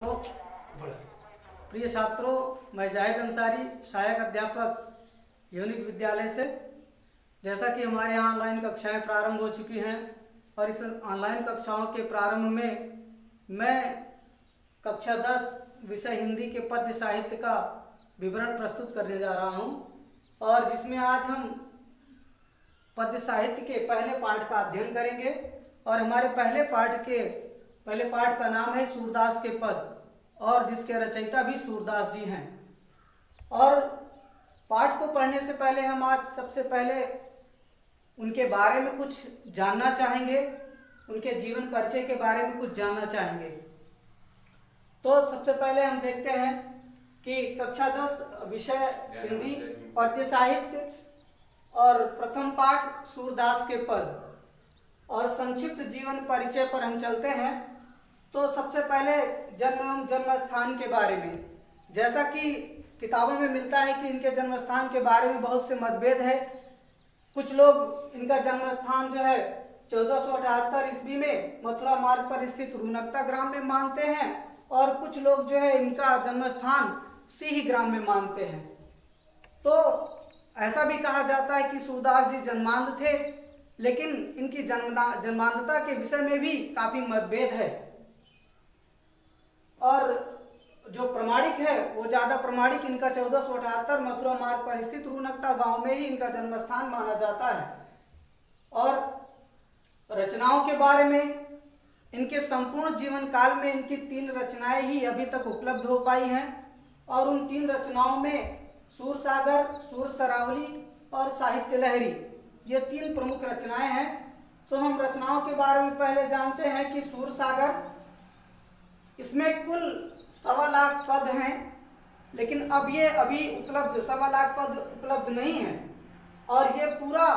प्रिय छात्रों, मैं जाहिद अंसारी, सहायक अध्यापक यूनिक विद्यालय से। जैसा कि हमारे यहाँ ऑनलाइन कक्षाएं प्रारंभ हो चुकी हैं और इस ऑनलाइन कक्षाओं के प्रारंभ में मैं कक्षा 10 विषय हिंदी के पद्य साहित्य का विवरण प्रस्तुत करने जा रहा हूँ, और जिसमें आज हम पद्य साहित्य के पहले पाठ का अध्ययन करेंगे। और हमारे पहले पाठ का नाम है सूरदास के पद, और जिसके रचयिता भी सूरदास जी हैं। और पाठ को पढ़ने से पहले हम आज सबसे पहले उनके बारे में कुछ जानना चाहेंगे, उनके जीवन परिचय के बारे में कुछ जानना चाहेंगे। तो सबसे पहले हम देखते हैं कि कक्षा 10 विषय हिंदी पद्य साहित्य और प्रथम पाठ सूरदास के पद और संक्षिप्त जीवन परिचय पर हम चलते हैं। तो सबसे पहले जन्म स्थान के बारे में, जैसा कि किताबों में मिलता है कि इनके जन्म स्थान के बारे में बहुत से मतभेद है। कुछ लोग इनका जन्म स्थान जो है 1478 ईस्वी में मथुरा मार्ग पर स्थित रूनकता ग्राम में मानते हैं, और कुछ लोग जो है इनका जन्म स्थान सिंह ग्राम में मानते हैं। तो ऐसा भी कहा जाता है कि सूरदास जी जन्मांध थे, लेकिन इनकी जन्मांधता के विषय में भी काफी मतभेद है। और जो प्रमाणिक है वो ज्यादा प्रमाणिक इनका 1478 मथुरा मार्ग पर स्थित रूनकता गांव में ही इनका जन्म स्थान माना जाता है। और रचनाओं के बारे में, इनके संपूर्ण जीवन काल में इनकी 3 रचनाएं ही अभी तक उपलब्ध हो पाई हैं, और उन 3 रचनाओं में सूर सागर, सूर सरावली और साहित्य लहरी, ये 3 प्रमुख रचनाएं हैं। तो हम रचनाओं के बारे में पहले जानते हैं कि सूर सागर, इसमें कुल 1.25 लाख पद हैं, लेकिन अब ये अभी उपलब्ध 1.25 लाख पद उपलब्ध नहीं है। और ये पूरा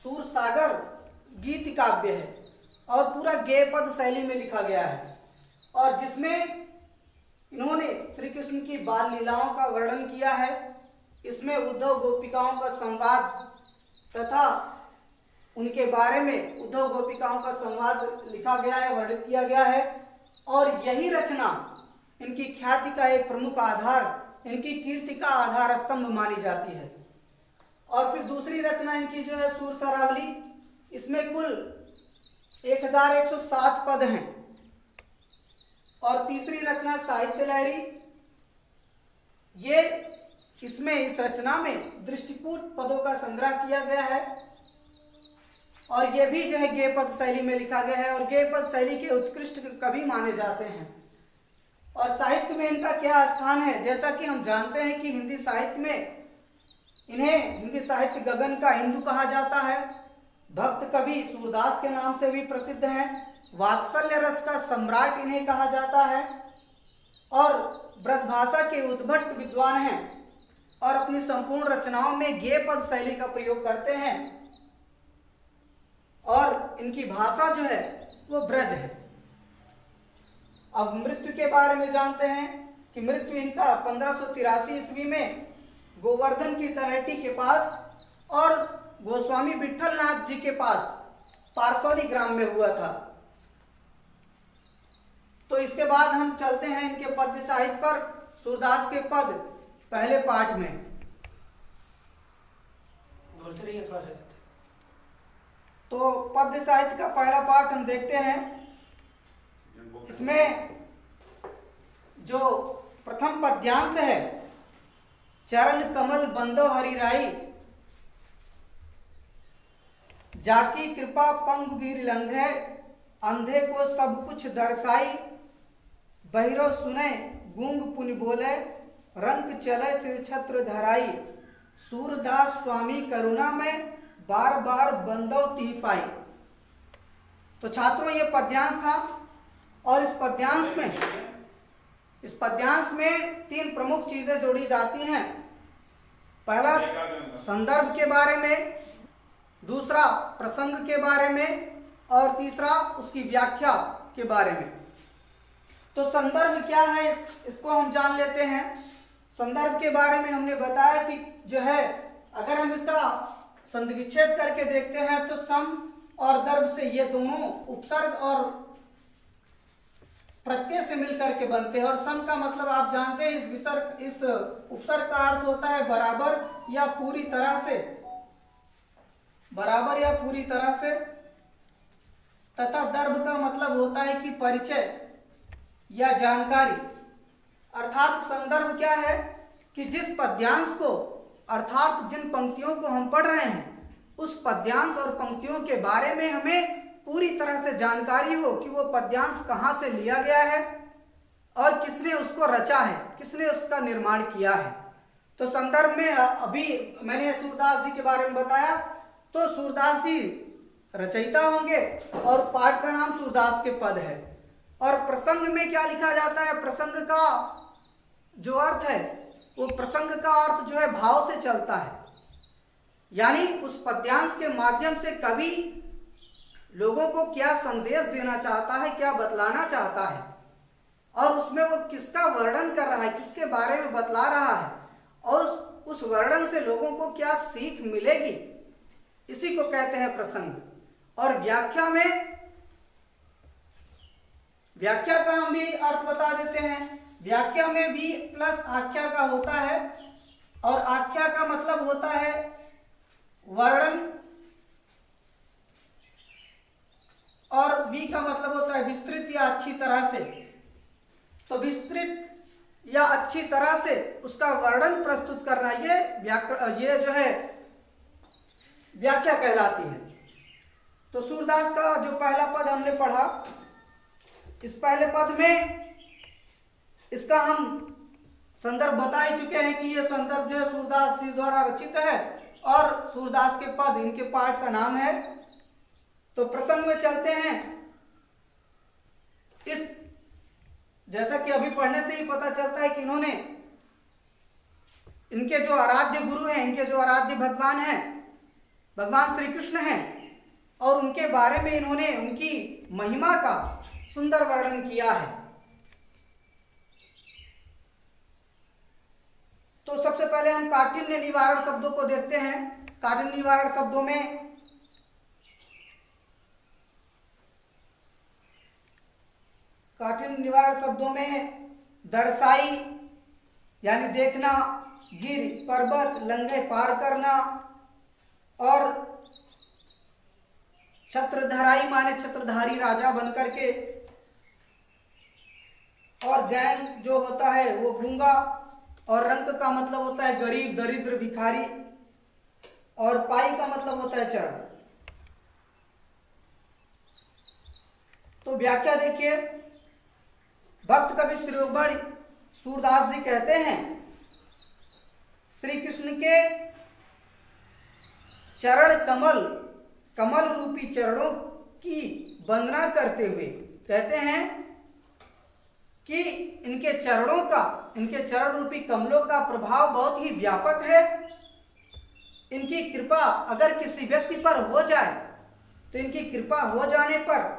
सूर सागर गीत काव्य है और पूरा गेय पद शैली में लिखा गया है, और जिसमें इन्होंने श्री कृष्ण की बाल लीलाओं का वर्णन किया है। इसमें उद्धव गोपिकाओं का संवाद तथा उनके बारे में उद्धव गोपिकाओं का संवाद लिखा गया है, वर्णित किया गया है। और यही रचना इनकी ख्याति का एक प्रमुख आधार, इनकी कीर्ति का आधार स्तंभ मानी जाती है। और फिर दूसरी रचना इनकी जो है सूर सरावली, इसमें कुल 1107 पद हैं। और तीसरी रचना साहित्य लहरी, ये इसमें इस रचना में दृष्टिकूट पदों का संग्रह किया गया है, और ये भी जो है गेय पद शैली में लिखा गया है, और गेय पद शैली के उत्कृष्ट कवि माने जाते हैं। और साहित्य में इनका क्या स्थान है, जैसा कि हम जानते हैं कि हिंदी साहित्य में इन्हें हिंदी साहित्य गगन का इंदु कहा जाता है। भक्त कवि सूरदास के नाम से भी प्रसिद्ध हैं। वात्सल्य रस का सम्राट इन्हें कहा जाता है, और ब्रजभाषा के उद्भट विद्वान हैं, और अपनी संपूर्ण रचनाओं में गेय पद शैली का प्रयोग करते हैं। और इनकी भाषा जो है वो ब्रज है। अब मृत्यु के बारे में जानते हैं कि मृत्यु इनका 1583 ईस्वी में गोवर्धन की तलहटी के पास और गोस्वामी विठल नाथ जी के पास पारसौली ग्राम में हुआ था। तो इसके बाद हम चलते हैं इनके पद्य साहित्य पर, सूरदास के पद पहले पाठ में। बोलते रहिए थोड़ा सा। तो पद्य साहित्य का पहला पाठ हम देखते हैं। इसमें जो प्रथम पद्यांश है, चरण कमल बंदो हरिराई, जाकी कृपा पंग वीर लंघे, अंधे को सब कुछ दर्शाई, बहिरो सुने गूंग पुनि बोले, रंग चले सिर छत्र धराई, सूरदास स्वामी करुणा में, बार बार बंदो तिह पाई। तो छात्रों, ये पद्यांश था, और इस पद्यांश में 3 प्रमुख चीजें जोड़ी जाती हैं। पहला संदर्भ के बारे में, दूसरा प्रसंग के बारे में, और तीसरा उसकी व्याख्या के बारे में। तो संदर्भ क्या है, इसको हम जान लेते हैं। संदर्भ के बारे में हमने बताया कि जो है, अगर हम इसका संधि विच्छेद करके देखते हैं तो सम और दर्भ से ये दोनों उपसर्ग और प्रत्यय से मिलकर के बनते हैं। और सम का मतलब आप जानते हैं इस उपसर्ग का अर्थ होता है बराबर या पूरी तरह से, बराबर या पूरी तरह से। तथा दर्भ का मतलब होता है कि परिचय या जानकारी। अर्थात संदर्भ क्या है कि जिस पद्यांश को, अर्थात जिन पंक्तियों को हम पढ़ रहे हैं उस पद्यांश और पंक्तियों के बारे में हमें पूरी तरह से जानकारी हो कि वो पद्यांश कहाँ से लिया गया है और किसने उसको रचा है, किसने उसका निर्माण किया है। तो संदर्भ में अभी मैंने सूरदास जी के बारे में बताया, तो सूरदास जी रचयिता होंगे और पाठ का नाम सूरदास के पद है। और प्रसंग में क्या लिखा जाता है, प्रसंग का जो अर्थ है वो प्रसंग का अर्थ जो है भाव से चलता है, यानी उस पद्यांश के माध्यम से कवि लोगों को क्या संदेश देना चाहता है, क्या बतलाना चाहता है, और उसमें वो किसका वर्णन कर रहा है, किसके बारे में बतला रहा है, और उस वर्णन से लोगों को क्या सीख मिलेगी, इसी को कहते हैं प्रसंग। और व्याख्या में, व्याख्या का हम भी अर्थ बता देते हैं। व्याख्या में भी प्लस आख्या का होता है, और आख्या का मतलब होता है वर्णन, और वी का मतलब होता है विस्तृत या अच्छी तरह से। तो विस्तृत या अच्छी तरह से उसका वर्णन प्रस्तुत करना, ये जो है व्याख्या कहलाती है। तो सूरदास का जो पहला पद हमने पढ़ा, इस पहले पद में इसका हम संदर्भ बता ही चुके हैं कि यह संदर्भ जो है सूरदास जी द्वारा रचित है और सूरदास के पद इनके पाठ का नाम है। तो प्रसंग में चलते हैं। इस जैसा कि अभी पढ़ने से ही पता चलता है कि इन्होंने, इनके जो आराध्य गुरु हैं, इनके जो आराध्य भगवान हैं, भगवान श्री कृष्ण हैं, और उनके बारे में इन्होंने उनकी महिमा का सुंदर वर्णन किया है। तो सबसे पहले हम काठिन्य निवारण शब्दों को देखते हैं। काठिन्य निवारण शब्दों में दर्शाई यानी देखना, गिर पर्वत लंघे पार करना, और छत्रधारी माने छत्रधारी राजा बनकर के, और गैंग जो होता है वो गूंगा, और रंक का मतलब होता है गरीब दरिद्र भिखारी, और पाई का मतलब होता है चरण। तो व्याख्या देखिए, भक्त कवि शिरोमणि सूरदास जी कहते हैं श्री कृष्ण के चरण कमल, कमल रूपी चरणों की वंदना करते हुए कहते हैं कि इनके चरणों का, इनके चरण रूपी कमलों का प्रभाव बहुत ही व्यापक है। इनकी कृपा अगर किसी व्यक्ति पर हो जाए तो इनकी कृपा हो जाने पर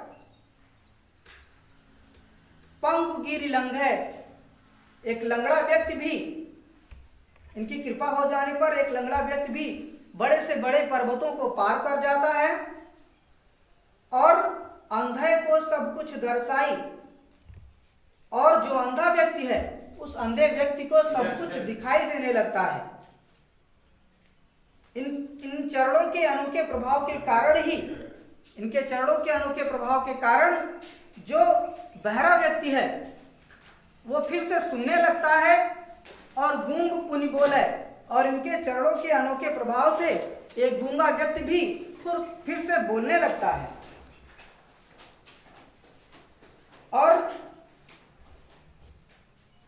पंगु गिरि लंघे, एक लंगड़ा व्यक्ति भी, इनकी कृपा हो जाने पर एक लंगड़ा व्यक्ति भी बड़े से बड़े पर्वतों को पार कर जाता है, और अंधे को सब कुछ दर्शाई, और जो अंधा व्यक्ति है उस अंधे व्यक्ति को सब कुछ दिखाई देने लगता है। इन चरणों के अनोखे प्रभाव के कारण ही, इनके चरणों के अनोखे प्रभाव के कारण जो बहरा व्यक्ति है वो फिर से सुनने लगता है, और गूंग पुनि बोले, और इनके चरणों के अनोखे प्रभाव से एक गूंगा व्यक्ति भी फिर से बोलने लगता है। और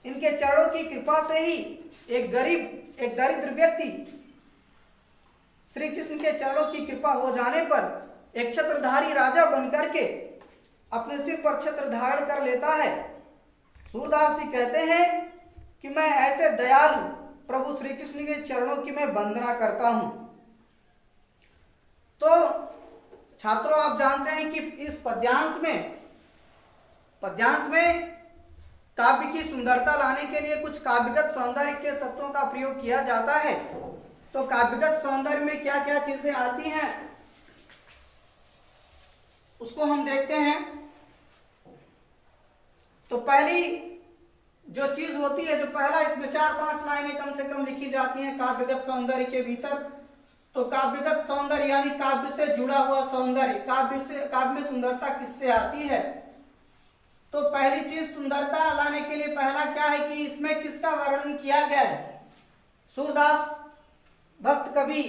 इनके चरणों की कृपा से ही एक गरीब, एक दरिद्र व्यक्ति श्री कृष्ण के चरणों की कृपा हो जाने पर एक छत्रधारी राजा बनकर के अपने सिर पर छत्र धारण कर लेता है। सूरदास जी कहते हैं कि मैं ऐसे दयालु प्रभु श्री कृष्ण के चरणों की मैं वंदना करता हूं। तो छात्रों, आप जानते हैं कि इस पद्यांश में काव्य की सुंदरता लाने के लिए कुछ काव्यगत सौंदर्य के तत्वों का प्रयोग किया जाता है। तो काव्यगत सौंदर्य में क्या क्या चीजें आती हैं उसको हम देखते हैं। तो पहली जो चीज होती है, जो पहला इसमें 4-5 लाइनें कम से कम लिखी जाती हैं काव्यगत सौंदर्य के भीतर। तो काव्यगत सौंदर्य यानी काव्य से जुड़ा हुआ सौंदर्य, काव्य में सुंदरता किससे आती है। तो पहली चीज सुंदरता लाने के लिए पहला क्या है कि इसमें किसका वर्णन किया गया है। सूरदास भक्त कवि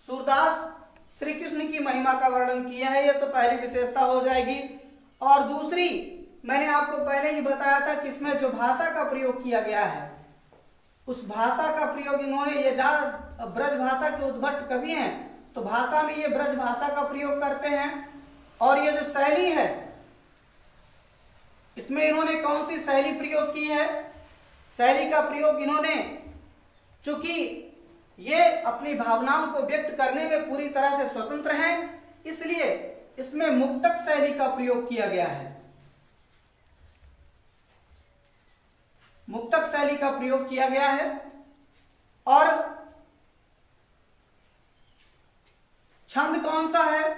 सूरदास श्री कृष्ण की महिमा का वर्णन किया है, यह तो पहली विशेषता हो जाएगी। और दूसरी मैंने आपको पहले ही बताया था कि इसमें जो भाषा का प्रयोग किया गया है, उस भाषा का प्रयोग इन्होंने, ये ज्यादा ब्रज भाषा के उद्भट कवि हैं, तो भाषा में ये ब्रज भाषा का प्रयोग करते हैं। और ये जो शैली है, इसमें इन्होंने कौन सी शैली प्रयोग की है। शैली का प्रयोग इन्होंने, चूंकि ये अपनी भावनाओं को व्यक्त करने में पूरी तरह से स्वतंत्र हैं, इसलिए इसमें मुक्तक शैली का प्रयोग किया गया है। मुक्तक शैली का प्रयोग किया गया है। और छंद कौन सा है।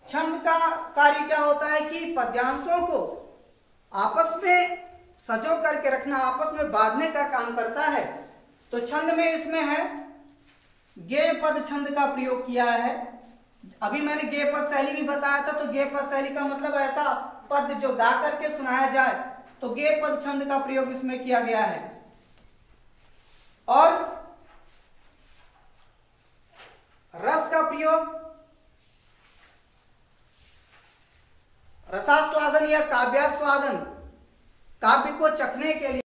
छंद का कार्य क्या होता है कि पद्यांशों को आपस में सजो करके रखना, आपस में बांधने का काम करता है। तो छंद में इसमें है गेय पद छंद का प्रयोग किया है। अभी मैंने गेय पद शैली भी बताया था, तो गेय पद शैली का मतलब ऐसा पद जो गा करके सुनाया जाए, तो गेय पद छंद का प्रयोग इसमें किया गया है। और